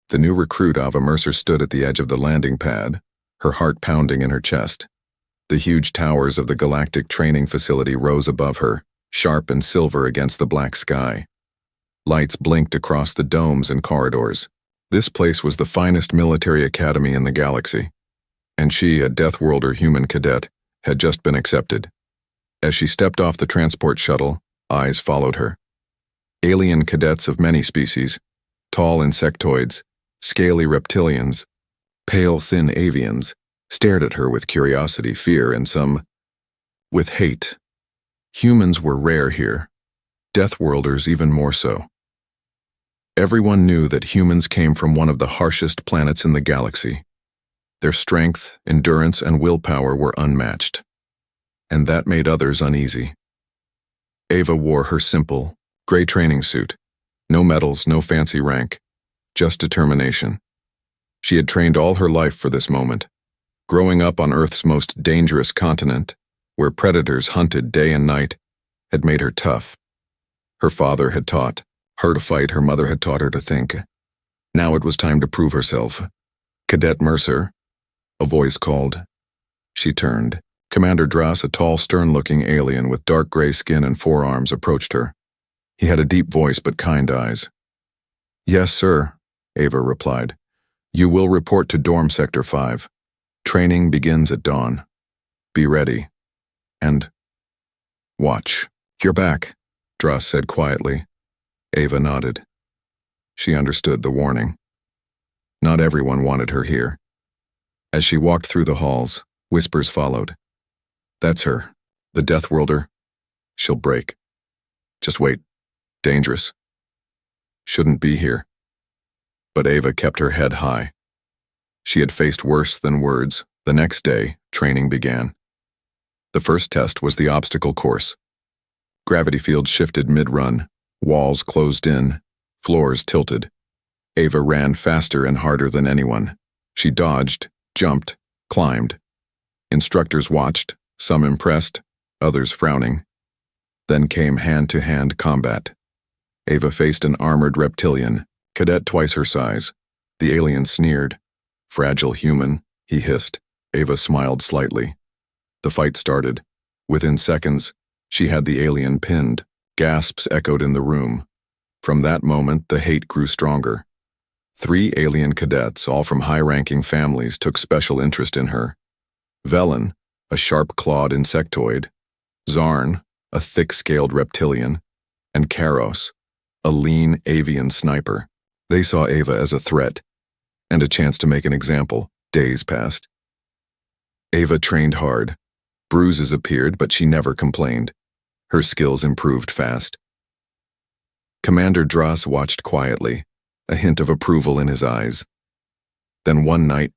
The new recruit, Ava Mercer, stood at the edge of the landing pad, her heart pounding in her chest. The huge towers of the galactic training facility rose above her, sharp and silver against the black sky. Lights blinked across the domes and corridors. This place was the finest military academy in the galaxy, and she, a Deathworlder human cadet, had just been accepted. As she stepped off the transport shuttle, eyes followed her. Alien cadets of many species, tall insectoids, scaly reptilians, pale thin avians, stared at her with curiosity, fear, and some with hate. Humans were rare here, Deathworlders even more so. Everyone knew that humans came from one of the harshest planets in the galaxy. Their strength, endurance, and willpower were unmatched, and that made others uneasy. Ava wore her simple, gray training suit. No medals, no fancy rank, just determination. She had trained all her life for this moment, growing up on Earth's most dangerous continent, where predators hunted day and night, had made her tough. Her father had taught her to fight, her mother had taught her to think. Now it was time to prove herself. Cadet Mercer, a voice called. She turned. Commander Drass, a tall, stern-looking alien with dark gray skin and forearms, approached her. He had a deep voice but kind eyes. "Yes, sir," Ava replied. "You will report to Dorm Sector 5. Training begins at dawn. Be ready. And watch. You're back," Drass said quietly. Ava nodded. She understood the warning. Not everyone wanted her here. As she walked through the halls, whispers followed. "That's her, the Deathworlder. She'll break. Just wait. Dangerous. Shouldn't be here." But Ava kept her head high. She had faced worse than words. The next day, training began. The first test was the obstacle course. Gravity fields shifted mid-run, walls closed in, floors tilted. Ava ran faster and harder than anyone. She dodged, jumped, climbed. Instructors watched, some impressed, others frowning. Then came hand-to-hand combat. Ava faced an armored reptilian, cadet twice her size. The alien sneered. "Fragile human," he hissed. Ava smiled slightly. The fight started. Within seconds, she had the alien pinned. Gasps echoed in the room. From that moment, the hate grew stronger. 3 alien cadets, all from high-ranking families, took special interest in her. Velen, a sharp-clawed insectoid, Zarn, a thick-scaled reptilian, and Karos, a lean avian sniper. They saw Ava as a threat, and a chance to make an example. Days passed. Ava trained hard. Bruises appeared, but she never complained. Her skills improved fast. Commander Drass watched quietly, a hint of approval in his eyes. Then one night,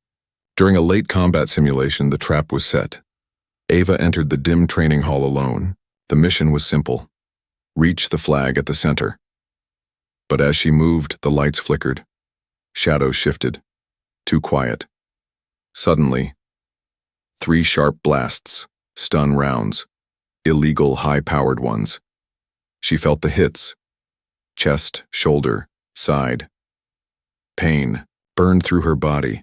during a late combat simulation, the trap was set. Ava entered the dim training hall alone. The mission was simple. Reach the flag at the center. But as she moved, the lights flickered. Shadows shifted. Too quiet. Suddenly, 3 sharp blasts, stun rounds, illegal high-powered ones. She felt the hits. Chest, shoulder, side. Pain burned through her body.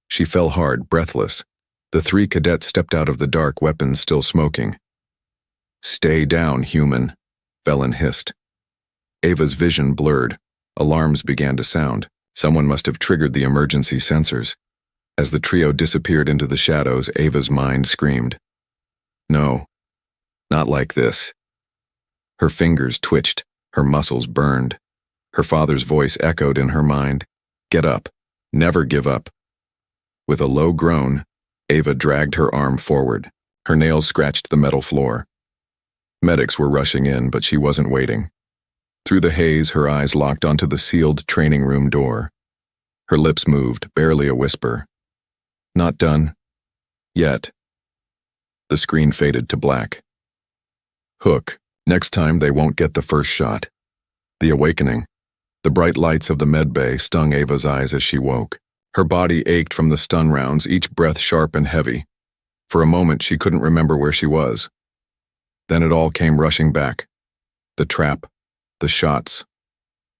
She fell hard, breathless. The 3 cadets stepped out of the dark, weapons still smoking. "Stay down, human," Velen hissed. Ava's vision blurred. Alarms began to sound. Someone must have triggered the emergency sensors. As the trio disappeared into the shadows, Ava's mind screamed. No, not like this. Her fingers twitched, her muscles burned. Her father's voice echoed in her mind. "Get up. Never give up." With a low groan, Ava dragged her arm forward. Her nails scratched the metal floor. Medics were rushing in, but she wasn't waiting. Through the haze, her eyes locked onto the sealed training room door. Her lips moved, barely a whisper. "Not done. Yet." The screen faded to black. Hook. Next time they won't get the first shot. The awakening. The bright lights of the medbay stung Ava's eyes as she woke. Her body ached from the stun rounds, each breath sharp and heavy. For a moment, she couldn't remember where she was. Then it all came rushing back. The trap, the shots,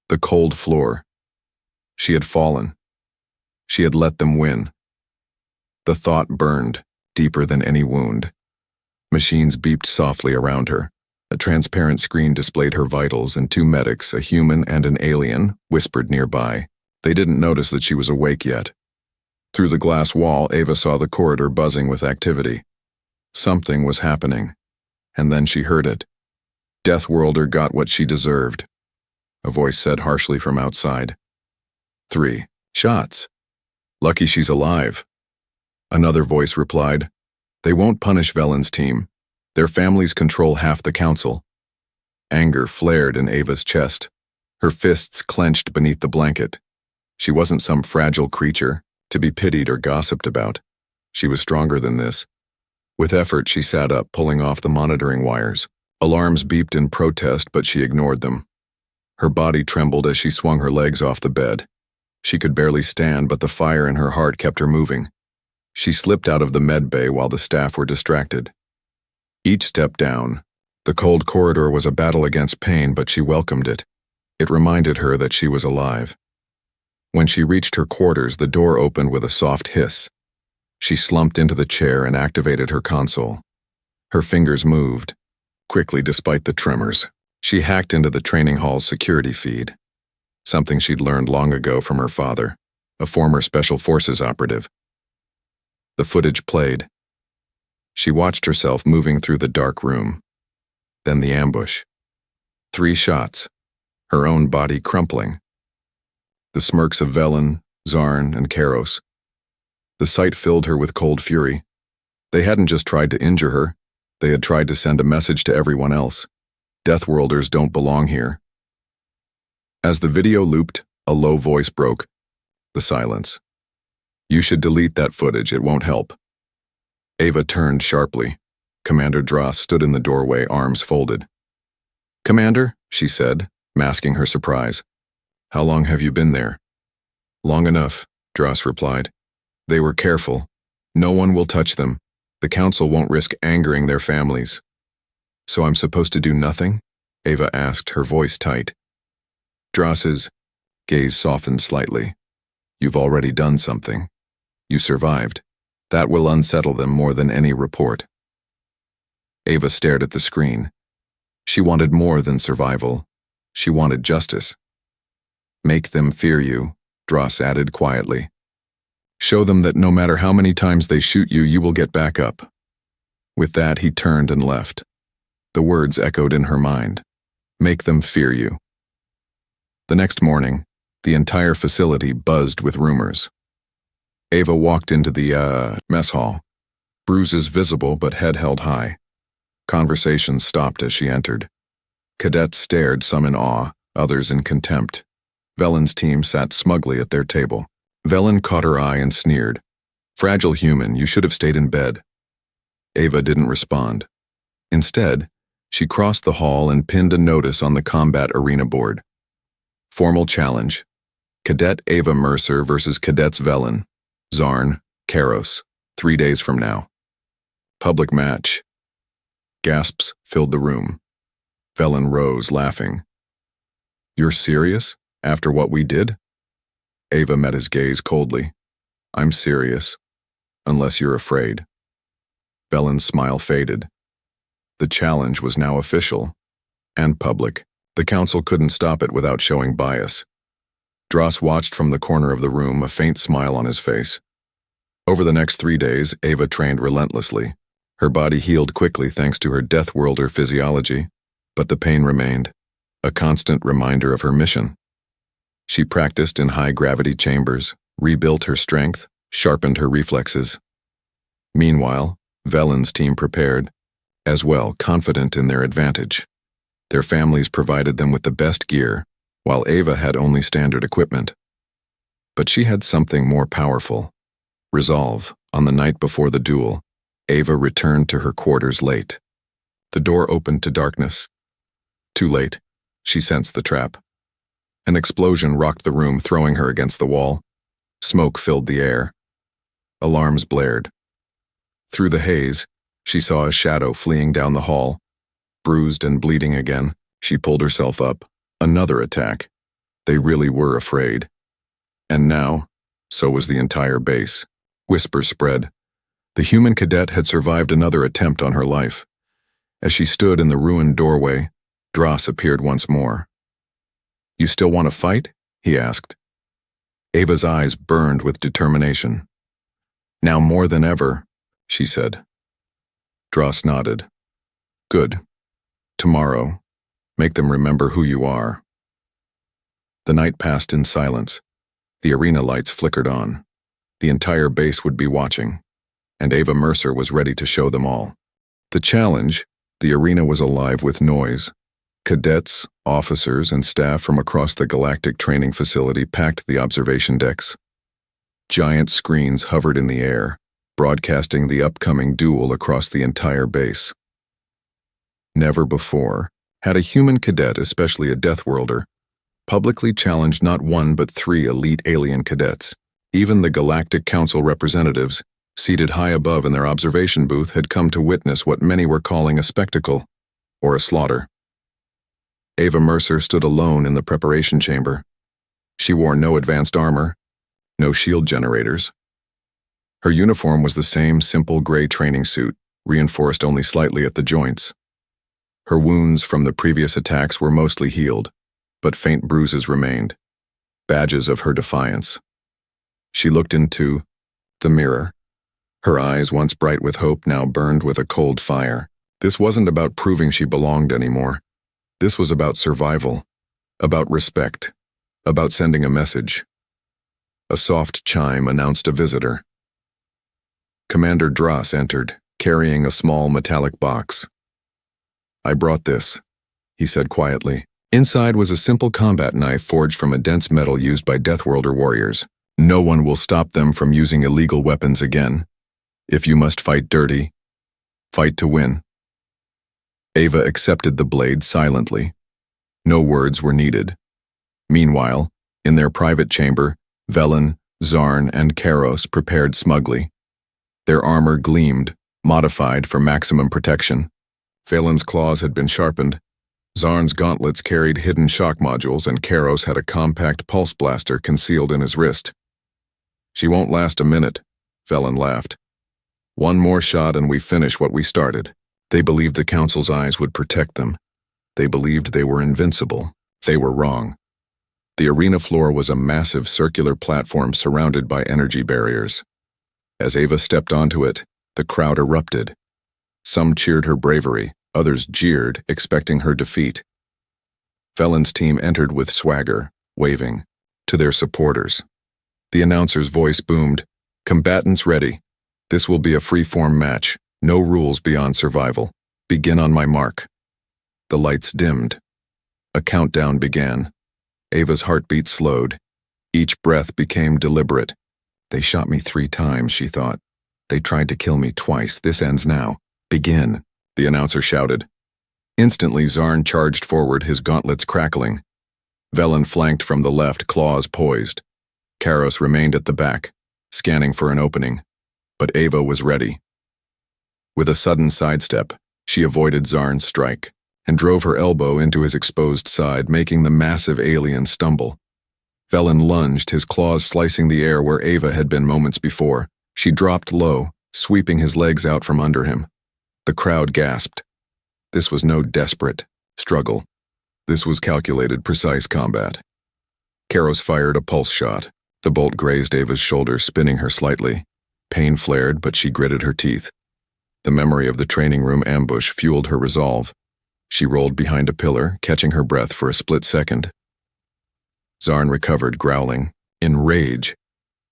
the cold floor. She had fallen, She had let them win. The thought burned, deeper than any wound. Machines beeped softly around her. A transparent screen displayed her vitals, and two medics, a human and an alien, whispered nearby. They didn't notice that she was awake yet. Through the glass wall, Ava saw the corridor buzzing with activity. Something was happening, and then she heard it. Deathworlder got what she deserved. A voice said harshly from outside. 3 shots. Lucky she's alive. Another voice replied, They won't punish Velen's team. Their families control half the council. Anger flared in Ava's chest. Her fists clenched beneath the blanket. She wasn't some fragile creature to be pitied or gossiped about. She was stronger than this. With effort, she sat up, pulling off the monitoring wires. Alarms beeped in protest, but she ignored them. Her body trembled as she swung her legs off the bed. She could barely stand, but the fire in her heart kept her moving. She slipped out of the med bay while the staff were distracted. Each step down, the cold corridor was a battle against pain, but she welcomed it. It reminded her that she was alive. When she reached her quarters, the door opened with a soft hiss. She slumped into the chair and activated her console. Her fingers moved, quickly despite the tremors. She hacked into the training hall's security feed, something she'd learned long ago from her father, a former Special Forces operative. The footage played. She watched herself moving through the dark room. Then the ambush. 3 shots, her own body crumpling. The smirks of Velen, Zarn, and Karos. The sight filled her with cold fury. They hadn't just tried to injure her, they had tried to send a message to everyone else. Deathworlders don't belong here. As the video looped, a low voice broke the silence. You should delete that footage, it won't help. Ava turned sharply. Commander Dross stood in the doorway, arms folded. Commander, she said, masking her surprise. How long have you been there? Long enough, Dross replied. They were careful. No one will touch them. The council won't risk angering their families. So I'm supposed to do nothing? Ava asked, her voice tight. Dross's gaze softened slightly. You've already done something. You survived. That will unsettle them more than any report. Ava stared at the screen. She wanted more than survival. She wanted justice. Make them fear you, Dross added quietly. Show them that no matter how many times they shoot you, you will get back up. With that, he turned and left. The words echoed in her mind. Make them fear you. The next morning, the entire facility buzzed with rumors. Ava walked into the mess hall. Bruises visible but head held high. Conversations stopped as she entered. Cadets stared, some in awe, others in contempt. Velen's team sat smugly at their table. Velen caught her eye and sneered. Fragile human, you should have stayed in bed. Ava didn't respond. Instead, she crossed the hall and pinned a notice on the combat arena board. Formal challenge. Cadet Ava Mercer versus Cadets Velen, Zarn, Karos, 3 days from now. Public match. Gasps filled the room. Velen rose, laughing. You're serious? After what we did? Ava met his gaze coldly. I'm serious, unless you're afraid. Velen's smile faded. The challenge was now official and public. The council couldn't stop it without showing bias. Dross watched from the corner of the room, a faint smile on his face. Over the next 3 days, Ava trained relentlessly. Her body healed quickly thanks to her Deathworlder physiology, but the pain remained, a constant reminder of her mission. She practiced in high-gravity chambers, rebuilt her strength, sharpened her reflexes. Meanwhile, Velen's team prepared, as well, confident in their advantage. Their families provided them with the best gear, while Ava had only standard equipment. But she had something more powerful. Resolve. On the night before the duel, Ava returned to her quarters late. The door opened to darkness. Too late. She sensed the trap. An explosion rocked the room, throwing her against the wall. Smoke filled the air. Alarms blared. Through the haze, she saw a shadow fleeing down the hall. Bruised and bleeding again, she pulled herself up. Another attack. They really were afraid. And now, So was the entire base. Whispers spread. The human cadet had survived another attempt on her life. As she stood in the ruined doorway, Dross appeared once more. "You still want to fight?" he asked. Ava's eyes burned with determination. "Now more than ever," she said. Dross nodded. "Good. Tomorrow, make them remember who you are." The night passed in silence. The arena lights flickered on. The entire base would be watching, and Ava Mercer was ready to show them all. The challenge, the arena was alive with noise. Cadets, officers, and staff from across the galactic training facility packed the observation decks. Giant screens hovered in the air, broadcasting the upcoming duel across the entire base. Never before had a human cadet, especially a Deathworlder, publicly challenged not one but 3 elite alien cadets. Even the Galactic Council representatives, seated high above in their observation booth, had come to witness what many were calling a spectacle, or a slaughter. Ava Mercer stood alone in the preparation chamber. She wore no advanced armor, no shield generators. Her uniform was the same simple gray training suit, reinforced only slightly at the joints. Her wounds from the previous attacks were mostly healed, but faint bruises remained, badges of her defiance. She looked into the mirror. Her eyes, once bright with hope, now burned with a cold fire. This wasn't about proving she belonged anymore. This was about survival, about respect, about sending a message. A soft chime announced a visitor. Commander Dross entered, carrying a small metallic box. "I brought this," he said quietly. Inside was a simple combat knife forged from a dense metal used by Deathworlder warriors. No one will stop them from using illegal weapons again. If you must fight dirty, fight to win. Ava accepted the blade silently. No words were needed. Meanwhile, in their private chamber, Velen, Zarn, and Karos prepared smugly. Their armor gleamed, modified for maximum protection. Valen's claws had been sharpened. Zarn's gauntlets carried hidden shock modules, and Karos had a compact pulse blaster concealed in his wrist. "She won't last a minute," Velen laughed. "One more shot and we finish what we started." They believed the Council's eyes would protect them. They believed they were invincible. They were wrong. The arena floor was a massive circular platform surrounded by energy barriers. As Ava stepped onto it, the crowd erupted. Some cheered her bravery, others jeered, expecting her defeat. Velen's team entered with swagger, waving to their supporters. The announcer's voice boomed, "Combatants ready. This will be a free-form match. No rules beyond survival. Begin on my mark." The lights dimmed. A countdown began. Ava's heartbeat slowed. Each breath became deliberate. "They shot me 3 times, she thought. "They tried to kill me twice. This ends now. Begin," the announcer shouted. Instantly, Zarn charged forward, his gauntlets crackling. Velen flanked from the left, claws poised. Karos remained at the back, scanning for an opening. But Ava was ready. With a sudden sidestep, she avoided Zarn's strike and drove her elbow into his exposed side, making the massive alien stumble. Velen lunged, his claws slicing the air where Ava had been moments before. She dropped low, sweeping his legs out from under him. The crowd gasped. This was no desperate struggle. This was calculated, precise combat. Karos fired a pulse shot. The bolt grazed Ava's shoulder, spinning her slightly. Pain flared, but she gritted her teeth. The memory of the training room ambush fueled her resolve. She rolled behind a pillar, catching her breath for a split second. Zarn recovered, growling, in rage.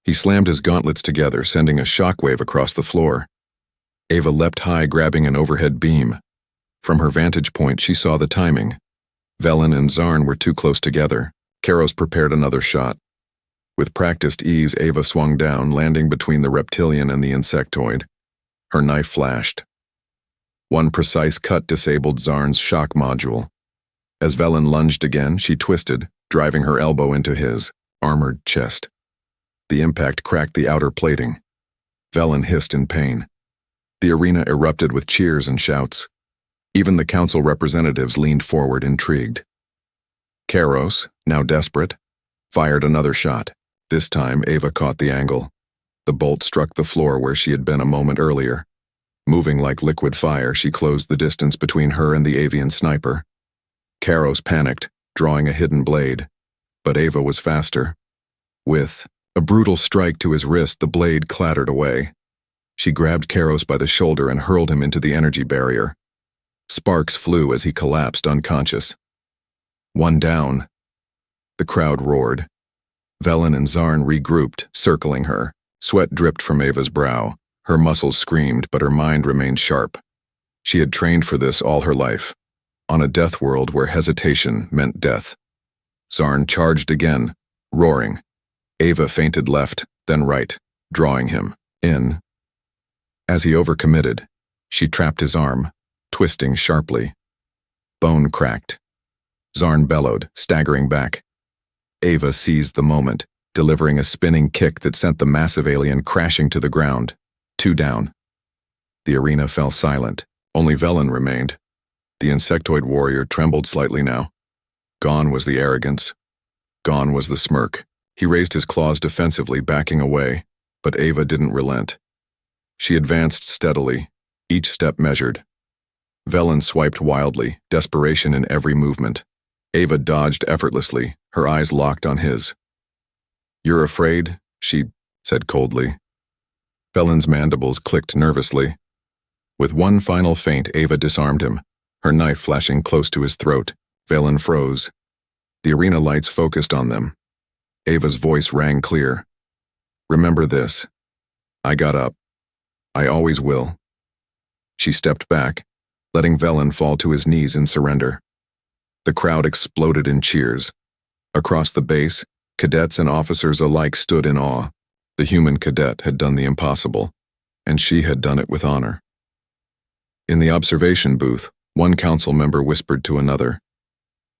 He slammed his gauntlets together, sending a shockwave across the floor. Ava leapt high, grabbing an overhead beam. From her vantage point, she saw the timing. Velen and Zarn were too close together. Karos prepared another shot. With practiced ease, Ava swung down, landing between the reptilian and the insectoid. Her knife flashed. One precise cut disabled Zarn's shock module. As Velen lunged again, she twisted, driving her elbow into his armored chest. The impact cracked the outer plating. Velen hissed in pain. The arena erupted with cheers and shouts. Even the council representatives leaned forward, intrigued. Karos, now desperate, fired another shot. This time, Ava caught the angle. The bolt struck the floor where she had been a moment earlier. Moving like liquid fire, she closed the distance between her and the avian sniper. Karos panicked, drawing a hidden blade. But Ava was faster. With a brutal strike to his wrist, the blade clattered away. She grabbed Karos by the shoulder and hurled him into the energy barrier. Sparks flew as he collapsed unconscious. One down. The crowd roared. Velen and Zarn regrouped, circling her. Sweat dripped from Ava's brow. Her muscles screamed, but her mind remained sharp. She had trained for this all her life, on a death world where hesitation meant death. Zarn charged again, roaring. Ava feinted left, then right, drawing him in. As he overcommitted, she trapped his arm, twisting sharply. Bone cracked. Zarn bellowed, staggering back. Ava seized the moment, delivering a spinning kick that sent the massive alien crashing to the ground. 2 down. The arena fell silent. Only Velen remained. The insectoid warrior trembled slightly now. Gone was the arrogance. Gone was the smirk. He raised his claws defensively, backing away, but Ava didn't relent. She advanced steadily, each step measured. Velen swiped wildly, desperation in every movement. Ava dodged effortlessly, her eyes locked on his. "You're afraid?" she said coldly. Velen's mandibles clicked nervously. With one final feint, Ava disarmed him, her knife flashing close to his throat. Velen froze. The arena lights focused on them. Ava's voice rang clear. "Remember this. I got up. I always will." She stepped back, letting Velen fall to his knees in surrender. The crowd exploded in cheers. Across the base, cadets and officers alike stood in awe. The human cadet had done the impossible, and she had done it with honor. In the observation booth, one council member whispered to another,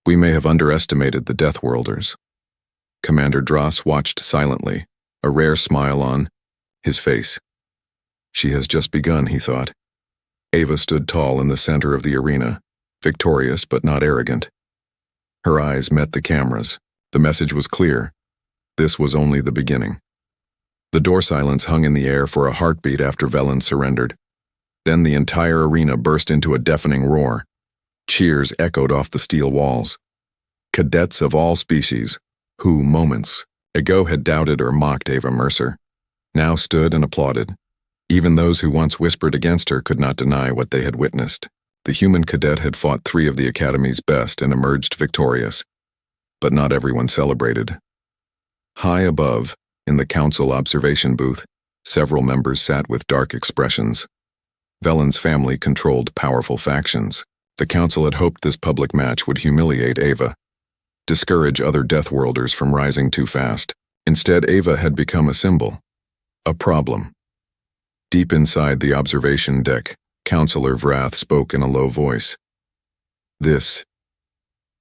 "We may have underestimated the Death Worlders." Commander Dross watched silently, a rare smile on his face. She has just begun, he thought. Ava stood tall in the center of the arena, victorious but not arrogant. Her eyes met the cameras. The message was clear. This was only the beginning. The door silence hung in the air for a heartbeat after Velen surrendered. Then the entire arena burst into a deafening roar. Cheers echoed off the steel walls. Cadets of all species, who moments ago had doubted or mocked Ava Mercer, now stood and applauded. Even those who once whispered against her could not deny what they had witnessed. The human cadet had fought 3 of the Academy's best and emerged victorious. But not everyone celebrated. High above, in the council observation booth, several members sat with dark expressions. Velen's family controlled powerful factions. The council had hoped this public match would humiliate Ava, discourage other Death Worlders from rising too fast. Instead, Ava had become a symbol, a problem. Deep inside the observation deck, Counselor Vrath spoke in a low voice. "This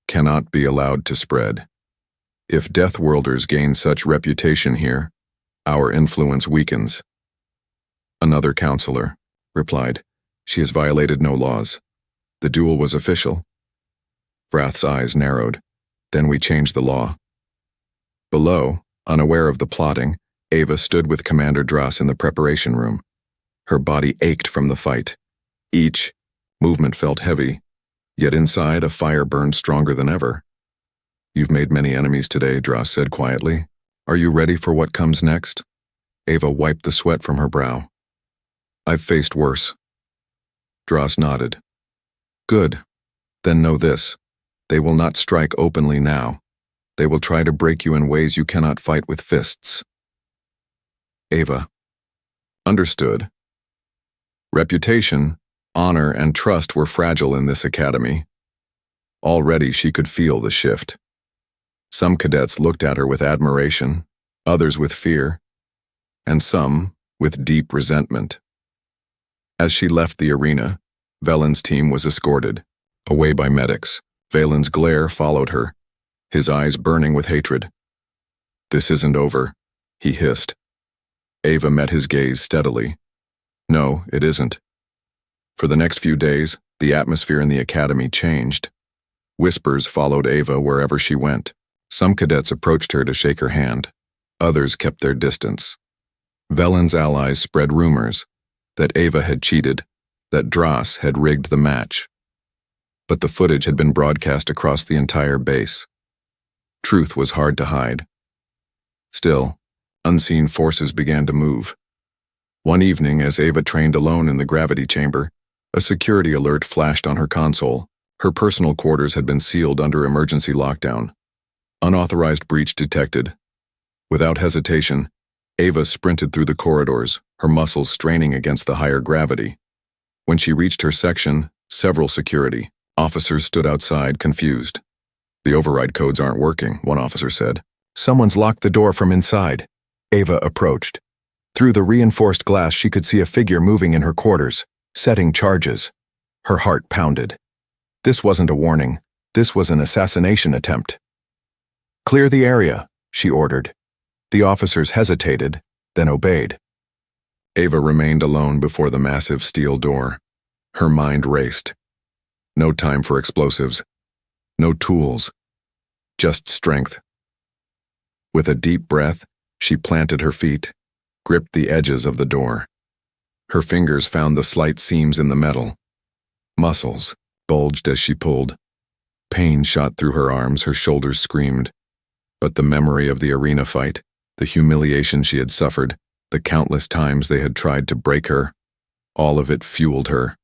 cannot be allowed to spread. If Death Worlders gain such reputation here, our influence weakens." Another counselor replied, "She has violated no laws. The duel was official." Vrath's eyes narrowed. "Then we change the law." Below, unaware of the plotting, Ava stood with Commander Dross in the preparation room. Her body ached from the fight. Each movement felt heavy, yet inside a fire burned stronger than ever. "You've made many enemies today," Dross said quietly. "Are you ready for what comes next?" Ava wiped the sweat from her brow. "I've faced worse." Dross nodded. "Good. Then know this. They will not strike openly now. They will try to break you in ways you cannot fight with fists." Ava. Understood. Reputation, honor, and trust were fragile in this academy. Already she could feel the shift. Some cadets looked at her with admiration, others with fear, and some with deep resentment. As she left the arena, Velen's team was escorted, away by medics. Valen's glare followed her, his eyes burning with hatred. "This isn't over," he hissed. Ava met his gaze steadily. "No, it isn't." For the next few days, the atmosphere in the academy changed. Whispers followed Ava wherever she went. Some cadets approached her to shake her hand. Others kept their distance. Velen's allies spread rumors that Ava had cheated, that Dras had rigged the match. But the footage had been broadcast across the entire base. Truth was hard to hide. Still, unseen forces began to move. One evening, as Ava trained alone in the gravity chamber, a security alert flashed on her console. Her personal quarters had been sealed under emergency lockdown. Unauthorized breach detected. Without hesitation, Ava sprinted through the corridors, her muscles straining against the higher gravity. When she reached her section, several security officers stood outside, confused. "The override codes aren't working," one officer said. "Someone's locked the door from inside." Ava approached. Through the reinforced glass, she could see a figure moving in her quarters, setting charges. Her heart pounded. This wasn't a warning. This was an assassination attempt. "Clear the area," she ordered. The officers hesitated, then obeyed. Ava remained alone before the massive steel door. Her mind raced. No time for explosives. No tools. Just strength. With a deep breath, she planted her feet, gripped the edges of the door. Her fingers found the slight seams in the metal. Muscles bulged as she pulled. Pain shot through her arms, her shoulders screamed. But the memory of the arena fight, the humiliation she had suffered, the countless times they had tried to break her, all of it fueled her.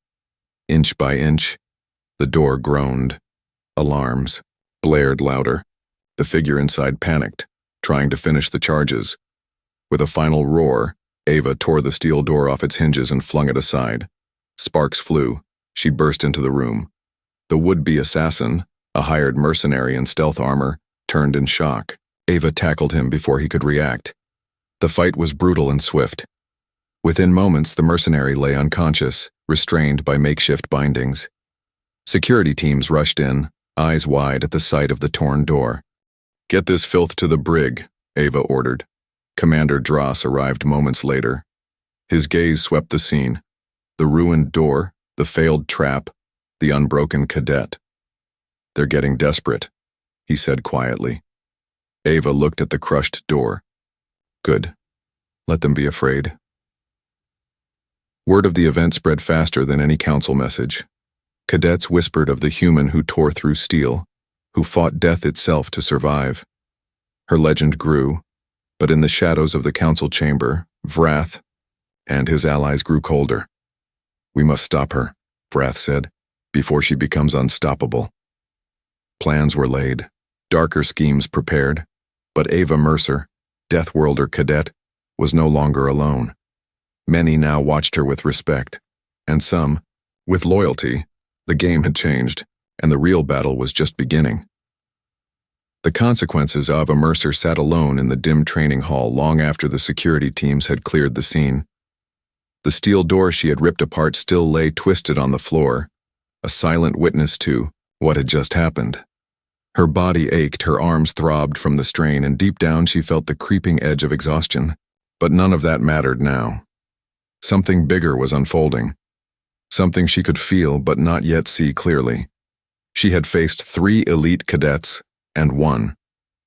Inch by inch, the door groaned. Alarms blared louder. The figure inside panicked, trying to finish the charges. With a final roar, Ava tore the steel door off its hinges and flung it aside. Sparks flew. She burst into the room. The would-be assassin, a hired mercenary in stealth armor, turned in shock. Ava tackled him before he could react. The fight was brutal and swift. Within moments, the mercenary lay unconscious, restrained by makeshift bindings. Security teams rushed in, eyes wide at the sight of the torn door. "Get this filth to the brig," Ava ordered. Commander Dras arrived moments later. His gaze swept the scene. The ruined door, the failed trap, the unbroken cadet. "They're getting desperate," he said quietly. Ava looked at the crushed door. "Good. Let them be afraid." Word of the event spread faster than any council message. Cadets whispered of the human who tore through steel, who fought death itself to survive. Her legend grew, but in the shadows of the council chamber, Vrath and his allies grew colder. "We must stop her," Vrath said, "before she becomes unstoppable." Plans were laid, darker schemes prepared, but Ava Mercer, Deathworlder cadet, was no longer alone. Many now watched her with respect, and some, with loyalty. The game had changed, and the real battle was just beginning. The consequences of Ava Mercer sat alone in the dim training hall long after the security teams had cleared the scene. The steel door she had ripped apart still lay twisted on the floor, a silent witness to what had just happened. Her body ached, her arms throbbed from the strain, and deep down she felt the creeping edge of exhaustion. But none of that mattered now. Something bigger was unfolding. Something she could feel but not yet see clearly. She had faced 3 elite cadets and won.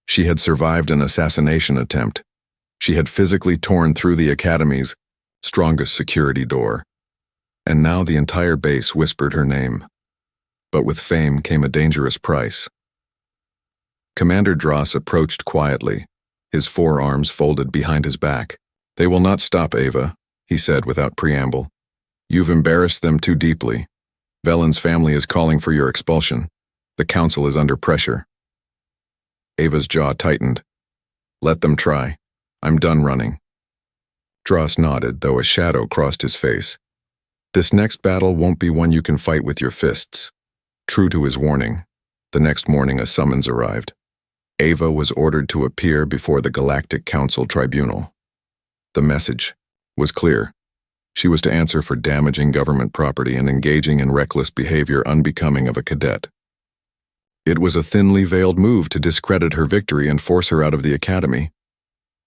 She had survived an assassination attempt. She had physically torn through the academy's strongest security door. And now the entire base whispered her name. But with fame came a dangerous price. Commander Dras approached quietly, his forearms folded behind his back. "They will not stop, Ava," he said without preamble. "You've embarrassed them too deeply. Velen's family is calling for your expulsion. The council is under pressure." Ava's jaw tightened. "Let them try. I'm done running." Dras nodded, though a shadow crossed his face. "This next battle won't be one you can fight with your fists." True to his warning, the next morning a summons arrived. Ava was ordered to appear before the Galactic Council Tribunal. The message was clear. She was to answer for damaging government property and engaging in reckless behavior unbecoming of a cadet. It was a thinly veiled move to discredit her victory and force her out of the academy.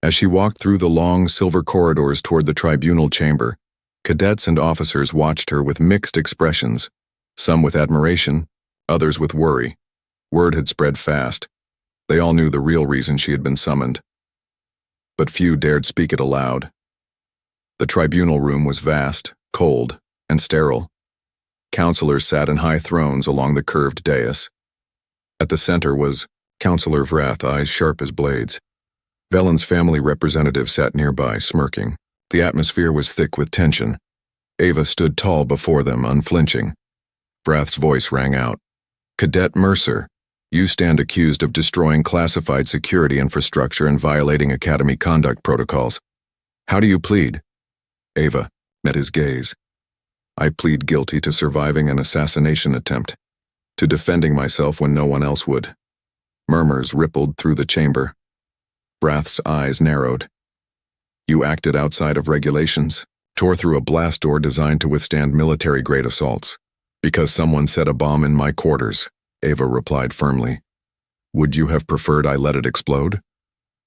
As she walked through the long silver corridors toward the tribunal chamber, cadets and officers watched her with mixed expressions, some with admiration, others with worry. Word had spread fast. They all knew the real reason she had been summoned. but few dared speak it aloud. The tribunal room was vast, cold, and sterile. Counselors sat in high thrones along the curved dais. At the center was Counselor Vrath, eyes sharp as blades. Velen's family representative sat nearby, smirking. The atmosphere was thick with tension. Ava stood tall before them, unflinching. Vrath's voice rang out. "Cadet Mercer, you stand accused of destroying classified security infrastructure and violating Academy conduct protocols. How do you plead?" Ava met his gaze. "I plead guilty to surviving an assassination attempt, to defending myself when no one else would." Murmurs rippled through the chamber. Vrath's eyes narrowed. "You acted outside of regulations, tore through a blast door designed to withstand military-grade assaults. Because someone set a bomb in my quarters," Ava replied firmly. "Would you have preferred I let it explode?"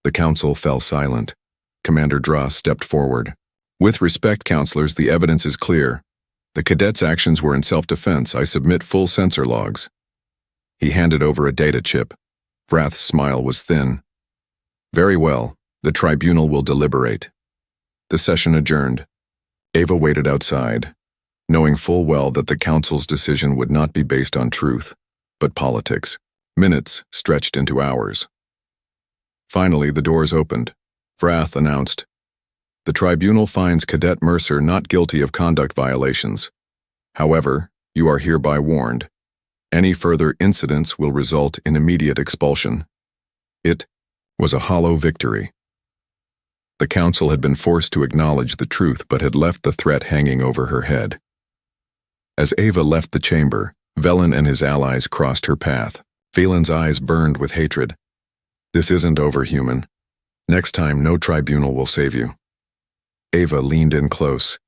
The council fell silent. Commander Dross stepped forward. "With respect, counselors, the evidence is clear. The cadets' actions were in self-defense. I submit full sensor logs." He handed over a data chip. Vrath's smile was thin. "Very well. The tribunal will deliberate." The session adjourned. Ava waited outside, knowing full well that the council's decision would not be based on truth, but politics. Minutes stretched into hours. Finally, the doors opened. Vrath announced, "The tribunal finds Cadet Mercer not guilty of conduct violations. However, you are hereby warned. Any further incidents will result in immediate expulsion." It was a hollow victory. The council had been forced to acknowledge the truth but had left the threat hanging over her head. As Ava left the chamber, Velen and his allies crossed her path. Valen's eyes burned with hatred. "This isn't over, human. Next time, no tribunal will save you." Ava leaned in close.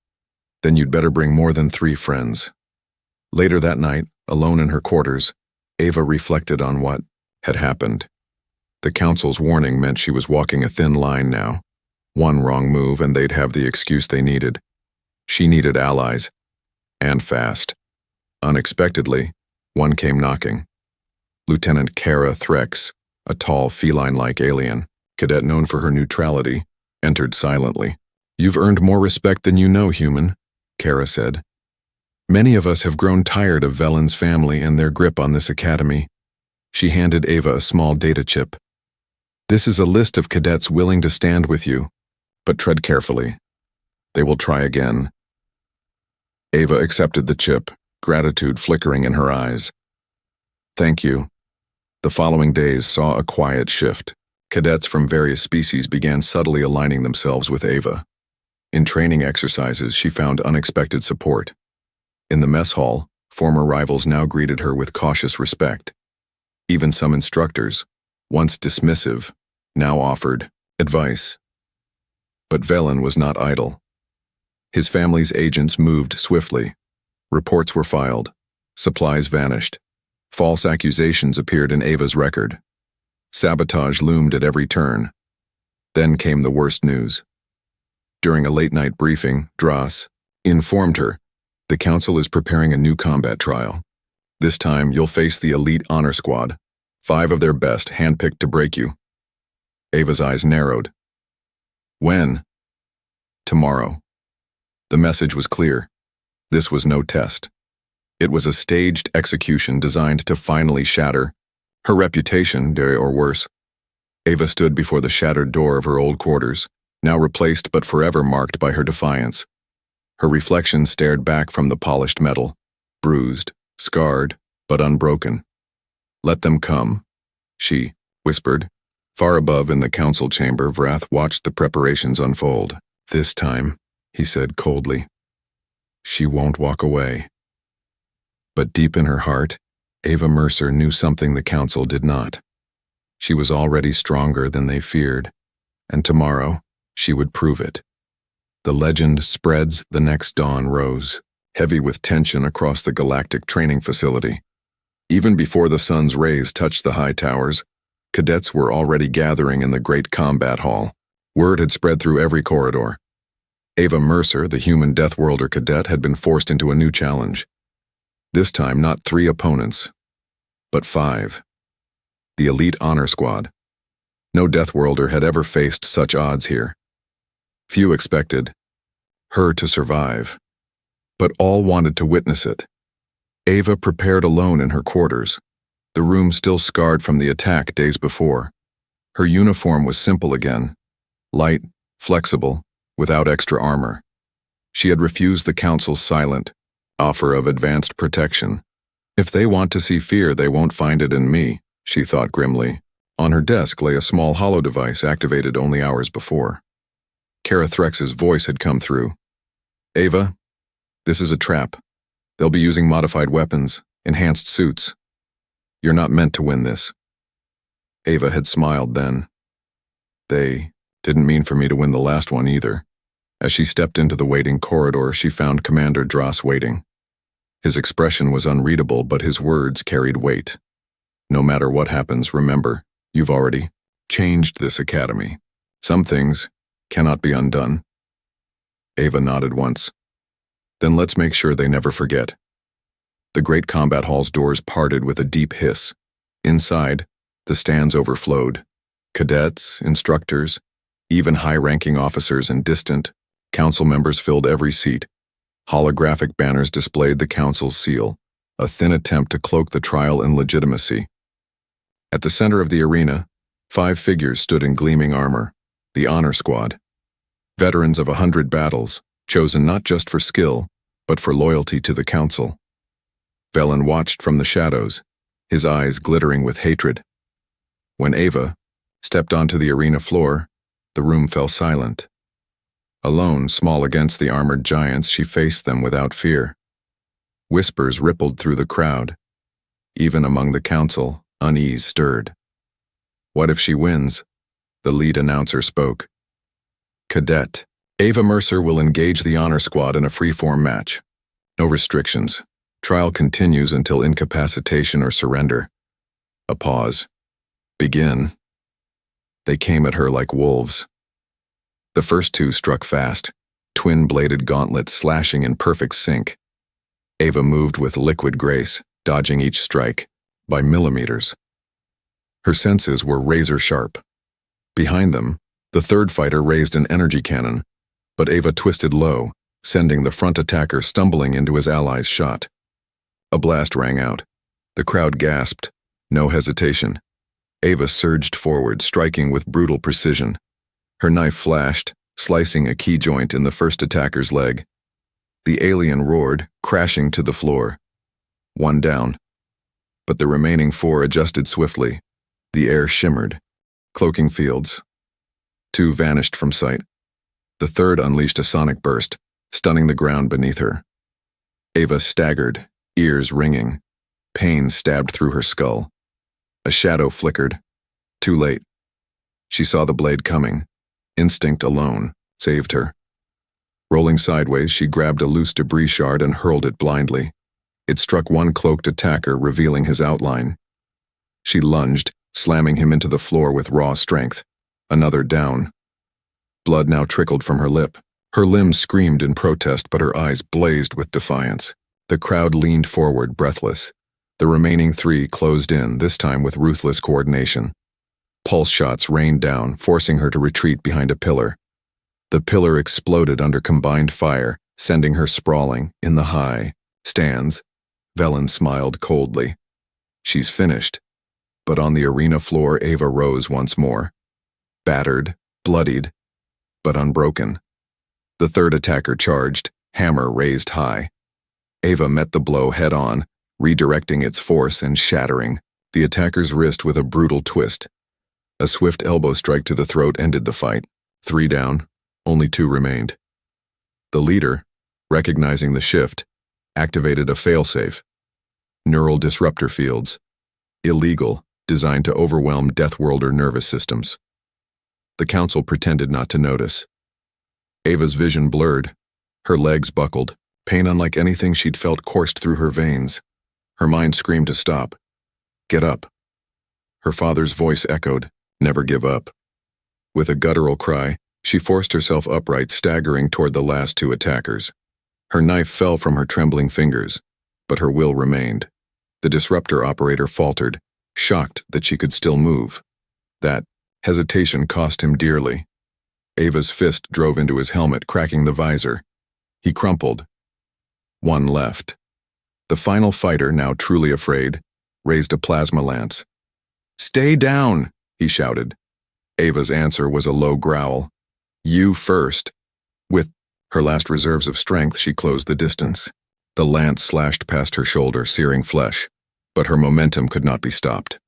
"Then you'd better bring more than 3 friends." Later that night, alone in her quarters, Ava reflected on what had happened. The council's warning meant she was walking a thin line now. One wrong move and they'd have the excuse they needed. She needed allies, and fast. Unexpectedly, one came knocking. Lieutenant Kara Threx, a tall, feline-like alien, cadet known for her neutrality, entered silently. "You've earned more respect than you know, human," Kara said. "Many of us have grown tired of Velen's family and their grip on this academy." She handed Ava a small data chip. "This is a list of cadets willing to stand with you, but tread carefully. They will try again." Ava accepted the chip, gratitude flickering in her eyes. "Thank you." The following days saw a quiet shift. Cadets from various species began subtly aligning themselves with Ava. In training exercises, she found unexpected support. In the mess hall, former rivals now greeted her with cautious respect. Even some instructors, once dismissive, now offered advice. But Velen was not idle. His family's agents moved swiftly. Reports were filed. Supplies vanished. False accusations appeared in Ava's record. Sabotage loomed at every turn. Then came the worst news. During a late-night briefing, Dross informed her, "The council is preparing a new combat trial. This time, you'll face the elite honor squad, 5 of their best, handpicked to break you." Ava's eyes narrowed. "When?" "Tomorrow." The message was clear. This was no test. It was a staged execution designed to finally shatter her reputation, or worse. Ava stood before the shattered door of her old quarters, now replaced but forever marked by her defiance. Her reflection stared back from the polished metal, bruised, scarred, but unbroken. "Let them come," she whispered. Far above in the council chamber, Vrath watched the preparations unfold. "This time," he said coldly, "she won't walk away." But deep in her heart, Ava Mercer knew something the council did not. She was already stronger than they feared, and tomorrow she would prove it. The legend spreads. The next dawn rose, heavy with tension across the galactic training facility. Even before the sun's rays touched the high towers, cadets were already gathering in the great combat hall. Word had spread through every corridor. Ava Mercer, the human Death Worlder cadet, had been forced into a new challenge. This time not 3 opponents, but 5. The elite honor squad. No Death Worlder had ever faced such odds here. Few expected her to survive, but all wanted to witness it. Ava prepared alone in her quarters, the room still scarred from the attack days before. Her uniform was simple again, light, flexible, without extra armor. She had refused the Council's silent offer of advanced protection. If they want to see fear, they won't find it in me, she thought grimly. On her desk lay a small hollow device activated only hours before. Carathrex's voice had come through. Ava, this is a trap. They'll be using modified weapons, enhanced suits. You're not meant to win this. Ava had smiled then. They didn't mean for me to win the last one either. As she stepped into the waiting corridor, she found Commander Dross waiting. His expression was unreadable, but his words carried weight. No matter what happens, remember, you've already changed this academy. Some things cannot be undone. Ava nodded once. Then let's make sure they never forget. The great combat hall's doors parted with a deep hiss. Inside, the stands overflowed. Cadets, instructors, even high-ranking officers and distant council members filled every seat. Holographic banners displayed the council's seal, a thin attempt to cloak the trial in legitimacy. At the center of the arena, 5 figures stood in gleaming armor, the Honor Squad. Veterans of 100 battles, chosen not just for skill, but for loyalty to the council. Velen watched from the shadows, his eyes glittering with hatred. When Ava stepped onto the arena floor, the room fell silent. Alone, small against the armored giants, she faced them without fear. Whispers rippled through the crowd. Even among the council, unease stirred. What if she wins? The lead announcer spoke. Cadet. Ava Mercer will engage the Honor Squad in a free-form match. No restrictions. Trial continues until incapacitation or surrender. A pause. Begin. They came at her like wolves. The first 2 struck fast, twin-bladed gauntlets slashing in perfect sync. Ava moved with liquid grace, dodging each strike, by millimeters. Her senses were razor-sharp. Behind them, the third fighter raised an energy cannon, but Ava twisted low, sending the front attacker stumbling into his ally's shot. A blast rang out. The crowd gasped. No hesitation. Ava surged forward, striking with brutal precision. Her knife flashed, slicing a key joint in the first attacker's leg. The alien roared, crashing to the floor. 1 down. But the remaining 4 adjusted swiftly. The air shimmered, cloaking fields. 2 vanished from sight. The third unleashed a sonic burst, stunning the ground beneath her. Ava staggered, ears ringing. Pain stabbed through her skull. A shadow flickered. Too late. She saw the blade coming. Instinct alone saved her. Rolling sideways, she grabbed a loose debris shard and hurled it blindly. It struck one cloaked attacker, revealing his outline. She lunged, slamming him into the floor with raw strength. Another down. Blood now trickled from her lip. Her limbs screamed in protest, but her eyes blazed with defiance. The crowd leaned forward, breathless. The remaining 3 closed in, this time with ruthless coordination. Pulse shots rained down, forcing her to retreat behind a pillar. The pillar exploded under combined fire, sending her sprawling in the high stands. Velen smiled coldly. She's finished. But on the arena floor, Ava rose once more. Battered, bloodied, but unbroken. The third attacker charged, hammer raised high. Ava met the blow head-on, redirecting its force and shattering the attacker's wrist with a brutal twist. A swift elbow strike to the throat ended the fight. 3 down, only 2 remained. The leader, recognizing the shift, activated a failsafe. Neural disruptor fields. Illegal, designed to overwhelm Death Worlder nervous systems. The council pretended not to notice. Ava's vision blurred. Her legs buckled. Pain unlike anything she'd felt coursed through her veins. Her mind screamed to stop. Get up. Her father's voice echoed. Never give up. With a guttural cry, she forced herself upright, staggering toward the last 2 attackers. Her knife fell from her trembling fingers, but her will remained. The disruptor operator faltered, shocked that she could still move. That Hesitation cost him dearly. Ava's fist drove into his helmet, cracking the visor. He crumpled. One left. The final fighter, now truly afraid, raised a plasma lance. "Stay down," he shouted. Ava's answer was a low growl. "You first." With her last reserves of strength, she closed the distance. The lance slashed past her shoulder, searing flesh, but her momentum could not be stopped.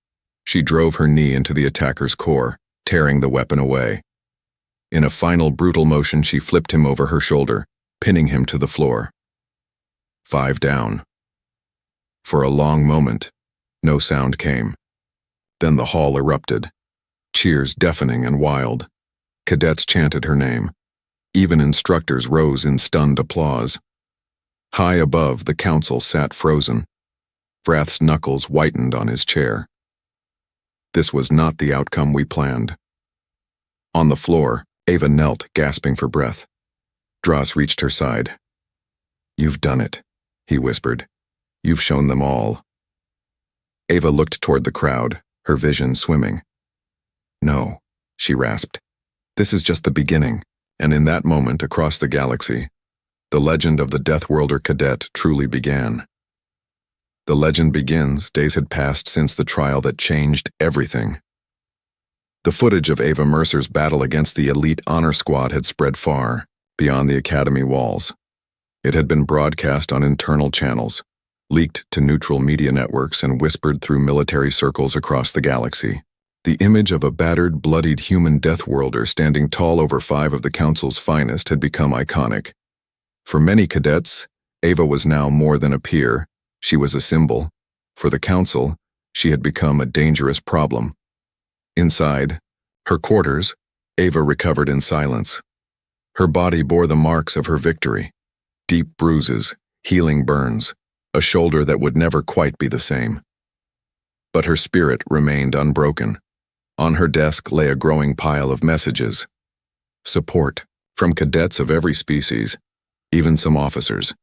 She drove her knee into the attacker's core, tearing the weapon away. In a final brutal motion, she flipped him over her shoulder, pinning him to the floor. 5 down. For a long moment, no sound came. Then the hall erupted. Cheers deafening and wild. Cadets chanted her name. Even instructors rose in stunned applause. High above, the council sat frozen. Vrath's knuckles whitened on his chair. This was not the outcome we planned. On the floor, Ava knelt, gasping for breath. Dross reached her side. "You've done it," he whispered. "You've shown them all." Ava looked toward the crowd, her vision swimming. "No," she rasped. "This is just the beginning." And in that moment, across the galaxy, the legend of the Deathworlder Cadet truly began. The legend begins. Days had passed since the trial that changed everything. The footage of Ava Mercer's battle against the elite honor squad had spread far, beyond the academy walls. It had been broadcast on internal channels, leaked to neutral media networks, and whispered through military circles across the galaxy. The image of a battered, bloodied human Deathworlder standing tall over 5 of the Council's finest had become iconic. For many cadets, Ava was now more than a peer. She was a symbol. For the Council, she had become a dangerous problem. Inside her quarters, Ava recovered in silence. Her body bore the marks of her victory. Deep bruises, healing burns, a shoulder that would never quite be the same. But her spirit remained unbroken. On her desk lay a growing pile of messages. Support, from cadets of every species, even some officers,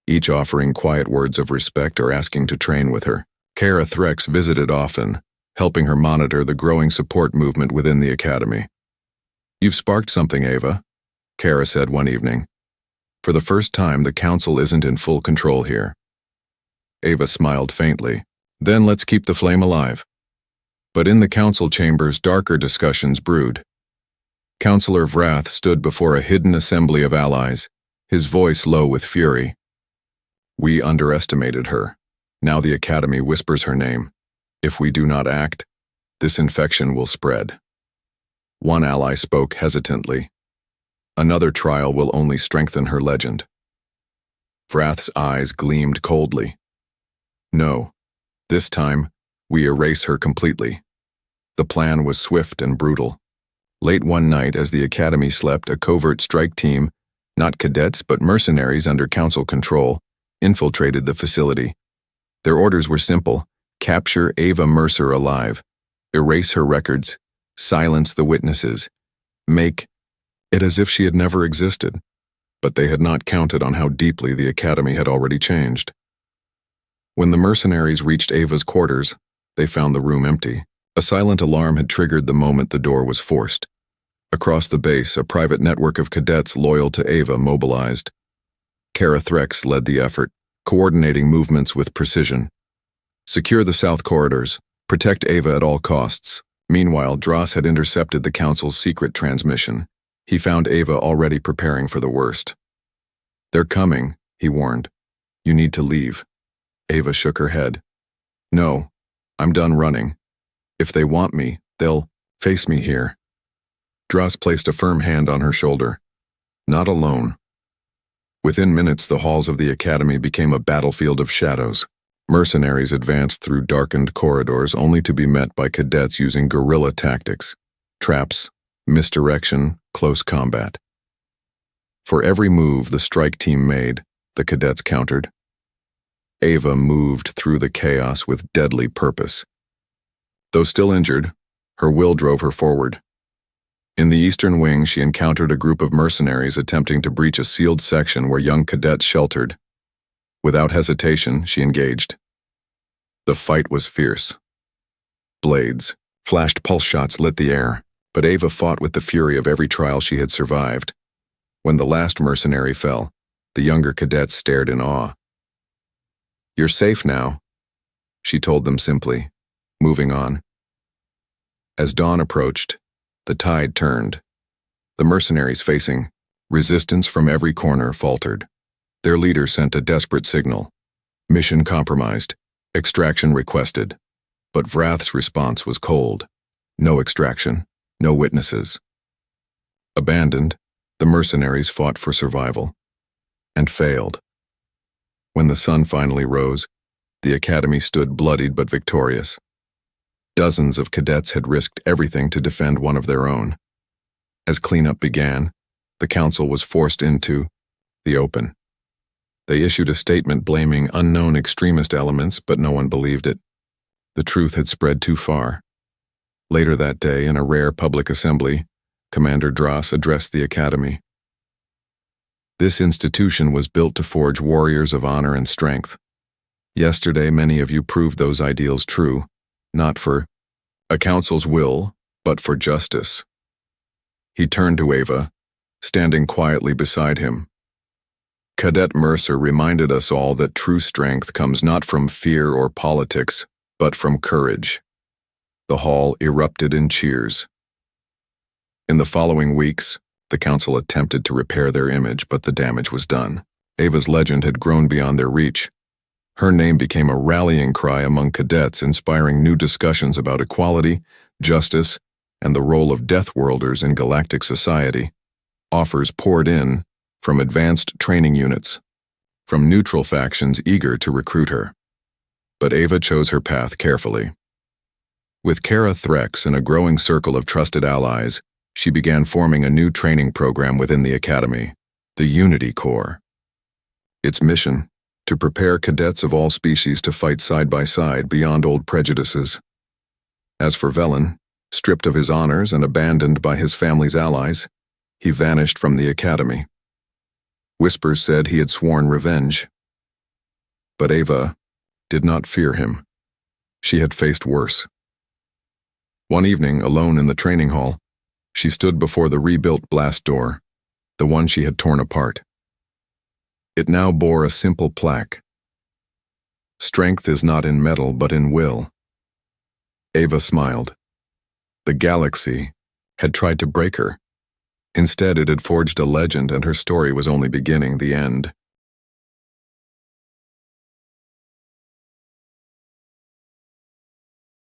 each offering quiet words of respect or asking to train with her. Kara Threx visited often, helping her monitor the growing support movement within the academy. "You've sparked something, Ava," Kara said one evening. "For the first time, the Council isn't in full control here." Ava smiled faintly. "Then let's keep the flame alive." But in the council chambers, darker discussions brewed. Councillor Vrath stood before a hidden assembly of allies, his voice low with fury. "We underestimated her. Now the Academy whispers her name. If we do not act, this infection will spread." One ally spoke hesitantly. "Another trial will only strengthen her legend." Vrath's eyes gleamed coldly. "No, this time, we erase her completely." The plan was swift and brutal. Late one night, as the Academy slept, a covert strike team, not cadets but mercenaries under Council control, infiltrated the facility. Their orders were simple: capture Ava Mercer alive, erase her records, silence the witnesses, make it as if she had never existed. But they had not counted on how deeply the Academy had already changed. When the mercenaries reached Ava's quarters, they found the room empty. A silent alarm had triggered the moment the door was forced. Across the base, a private network of cadets loyal to Ava mobilized. Kara Threx led the effort, coordinating movements with precision. Secure the south corridors. Protect Ava at all costs. Meanwhile, Dross had intercepted the Council's secret transmission. He found Ava already preparing for the worst. "They're coming," he warned. "You need to leave." Ava shook her head. "No, I'm done running. If they want me, they'll face me here." Dross placed a firm hand on her shoulder. "Not alone." Within minutes, the halls of the Academy became a battlefield of shadows. Mercenaries advanced through darkened corridors only to be met by cadets using guerrilla tactics: traps, misdirection, close combat. For every move the strike team made, the cadets countered. Ava moved through the chaos with deadly purpose. Though still injured, her will drove her forward. In the eastern wing, she encountered a group of mercenaries attempting to breach a sealed section where young cadets sheltered. Without hesitation, she engaged. The fight was fierce. Blades, flashed pulse shots lit the air. But Ava fought with the fury of every trial she had survived. When the last mercenary fell, the younger cadets stared in awe. "You're safe now," she told them simply, moving on. As dawn approached, the tide turned. The mercenaries facing resistance from every corner faltered. Their leader sent a desperate signal. Mission compromised. Extraction requested. But Vrath's response was cold. No extraction. No witnesses. Abandoned, the mercenaries fought for survival. And failed. When the sun finally rose, the academy stood bloodied but victorious. Dozens of cadets had risked everything to defend one of their own. As cleanup began, the council was forced into the open. They issued a statement blaming unknown extremist elements, but no one believed it. The truth had spread too far. Later that day, in a rare public assembly, Commander Dross addressed the academy. "This institution was built to forge warriors of honor and strength. Yesterday, many of you proved those ideals true, not for a council's will, but for justice." He turned to Ava, standing quietly beside him. "Cadet Mercer reminded us all that true strength comes not from fear or politics, but from courage." The hall erupted in cheers. In the following weeks, the council attempted to repair their image, but the damage was done. Ava's legend had grown beyond their reach. Her name became a rallying cry among cadets, inspiring new discussions about equality, justice, and the role of Deathworlders in galactic society. Offers poured in from advanced training units, from neutral factions eager to recruit her. But Ava chose her path carefully. With Kara Threx and a growing circle of trusted allies, she began forming a new training program within the academy, the Unity Corps. Its mission: to prepare cadets of all species to fight side by side beyond old prejudices. As for Velen, stripped of his honors and abandoned by his family's allies, he vanished from the academy. Whispers said he had sworn revenge. But Ava did not fear him. She had faced worse. One evening, alone in the training hall, she stood before the rebuilt blast door, the one she had torn apart. It now bore a simple plaque. "Strength is not in metal, but in will." Ava smiled. The galaxy had tried to break her. Instead, it had forged a legend, and her story was only beginning, the end.